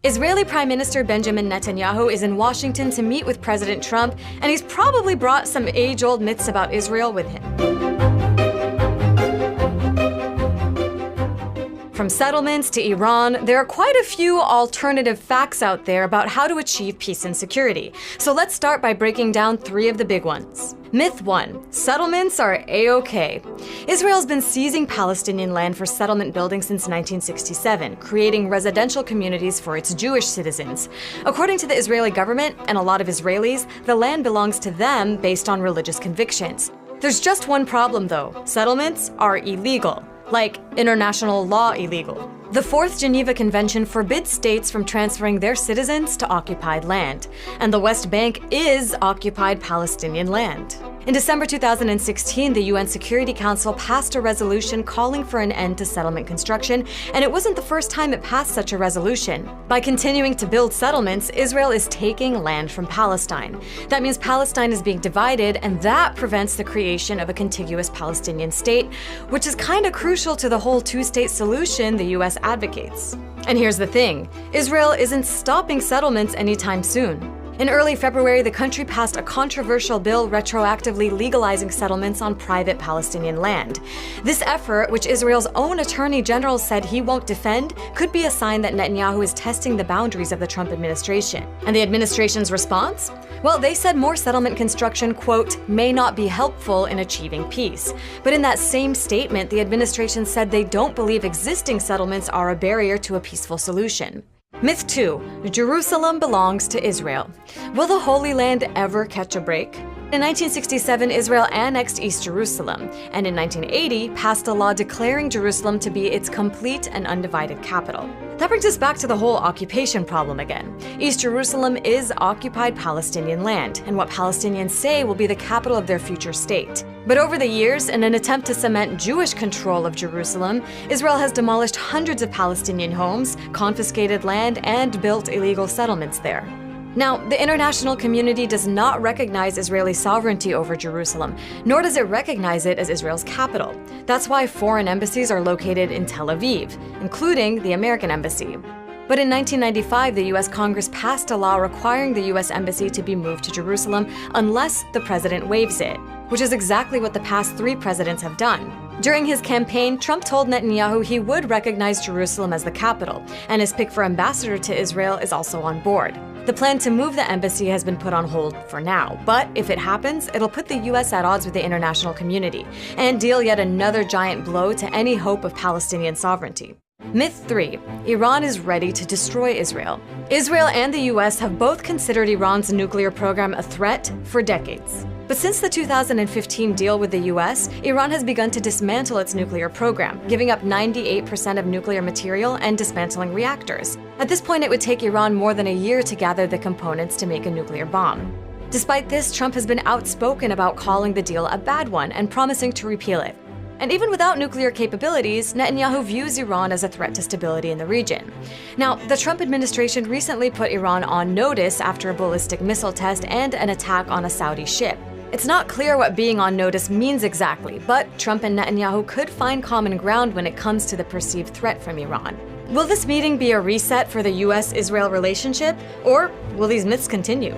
Israeli Prime Minister Benjamin Netanyahu is in Washington to meet with President Trump, and he's probably brought some age-old myths about Israel with him. From settlements to Iran, there are quite a few alternative facts out there about how to achieve peace and security. So let's start by breaking down 3 of the big ones. Myth 1. Settlements are A-OK. Israel's been seizing Palestinian land for settlement building since 1967, creating residential communities for its Jewish citizens. According to the Israeli government and a lot of Israelis, the land belongs to them based on religious convictions. There's just one problem though. Settlements are illegal. Like international law illegal. The Fourth Geneva Convention forbids states from transferring their citizens to occupied land, and the West Bank is occupied Palestinian land. In December 2016, the UN Security Council passed a resolution calling for an end to settlement construction, and it wasn't the first time it passed such a resolution. By continuing to build settlements, Israel is taking land from Palestine. That means Palestine is being divided, and that prevents the creation of a contiguous Palestinian state, which is kinda crucial to the whole two-state solution the US advocates. And here's the thing, Israel isn't stopping settlements anytime soon. In early February, the country passed a controversial bill retroactively legalizing settlements on private Palestinian land. This effort, which Israel's own attorney general said he won't defend, could be a sign that Netanyahu is testing the boundaries of the Trump administration. And the administration's response? Well, they said more settlement construction, quote, may not be helpful in achieving peace. But in that same statement, the administration said they don't believe existing settlements are a barrier to a peaceful solution. Myth 2. Jerusalem belongs to Israel. Will the Holy Land ever catch a break? In 1967, Israel annexed East Jerusalem, and in 1980 passed a law declaring Jerusalem to be its complete and undivided capital. That brings us back to the whole occupation problem again. East Jerusalem is occupied Palestinian land, and what Palestinians say will be the capital of their future state. But over the years, in an attempt to cement Jewish control of Jerusalem, Israel has demolished hundreds of Palestinian homes, confiscated land, and built illegal settlements there. Now, the international community does not recognize Israeli sovereignty over Jerusalem, nor does it recognize it as Israel's capital. That's why foreign embassies are located in Tel Aviv, including the American embassy. But in 1995, the US Congress passed a law requiring the US embassy to be moved to Jerusalem unless the president waives it, which is exactly what the past 3 presidents have done. During his campaign, Trump told Netanyahu he would recognize Jerusalem as the capital, and his pick for ambassador to Israel is also on board. The plan to move the embassy has been put on hold for now, but if it happens, it'll put the US at odds with the international community and deal yet another giant blow to any hope of Palestinian sovereignty. Myth 3. Iran is ready to destroy Israel. Israel and the US have both considered Iran's nuclear program a threat for decades. But since the 2015 deal with the US, Iran has begun to dismantle its nuclear program, giving up 98% of nuclear material and dismantling reactors. At this point, it would take Iran more than a year to gather the components to make a nuclear bomb. Despite this, Trump has been outspoken about calling the deal a bad one and promising to repeal it. And even without nuclear capabilities, Netanyahu views Iran as a threat to stability in the region. Now, the Trump administration recently put Iran on notice after a ballistic missile test and an attack on a Saudi ship. It's not clear what being on notice means exactly, but Trump and Netanyahu could find common ground when it comes to the perceived threat from Iran. Will this meeting be a reset for the US-Israel relationship, or will these myths continue?